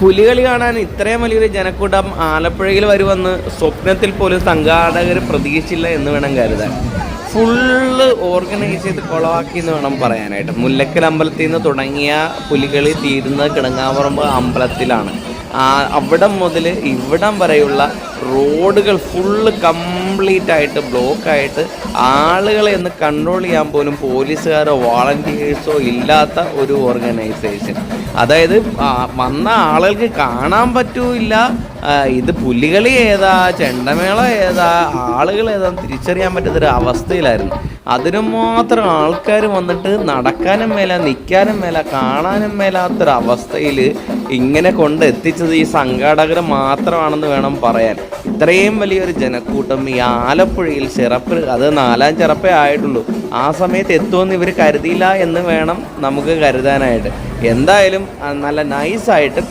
പുലികളി കാണാൻ ഇത്രയും വലിയൊരു ജനക്കൂട്ടം ആലപ്പുഴയിൽ വരുമെന്ന് സ്വപ്നത്തിൽ പോലും സംഘാടകർ പ്രതീക്ഷിച്ചില്ല എന്ന് വേണം കരുതാൻ. ഫുള്ള് ഓർഗനൈസ് ചെയ്ത് കൊളവാക്കി എന്ന് വേണം പറയാനായിട്ട്. മുല്ലക്കൽ അമ്പലത്തിൽ നിന്ന് തുടങ്ങിയ പുലികളി തീരുന്നത് കിടങ്ങാപ്പറമ്പ് അമ്പലത്തിലാണ്. അവിടം മുതൽ ഇവിടം വരെയുള്ള റോഡുകൾ ഫുള്ള് കംപ്ലീറ്റ് ആയിട്ട് ബ്ലോക്കായിട്ട് ആളുകളെ ഒന്ന് കൺട്രോൾ ചെയ്യാൻ പോലും പോലീസുകാരോ വോളണ്ടിയേഴ്സോ ഇല്ലാത്ത ഒരു ഓർഗനൈസേഷൻ. അതായത് വന്ന ആളുകൾക്ക് കാണാൻ പറ്റൂല്ല ഇത് പുലികളി ഏതാ ചെണ്ടമേളം ഏതാ ആളുകൾ ഏതാന്ന് തിരിച്ചറിയാൻ പറ്റാത്തൊരു അവസ്ഥയിലായിരുന്നു. അതിനു മാത്രം ആൾക്കാർ വന്നിട്ട് നടക്കാനും മേല നിൽക്കാനും മേല കാണാനും മേലാത്തൊരവസ്ഥയിൽ ഇങ്ങനെ കൊണ്ടെത്തിച്ചത് ഈ സംഘാടകർ മാത്രമാണെന്ന് വേണം പറയാൻ. ഇത്രയും വലിയൊരു ജനക്കൂട്ടം ഈ ആലപ്പുഴയിൽ ചിറപ്പ്, അത് 4-ാം ചിറപ്പേ ആയിട്ടുള്ളൂ, ആ സമയത്ത് എത്തുമെന്ന് ഇവർ കരുതിയില്ല എന്ന് വേണം നമുക്ക് കരുതാനായിട്ട്. എന്തായാലും നല്ല നൈസായിട്ട്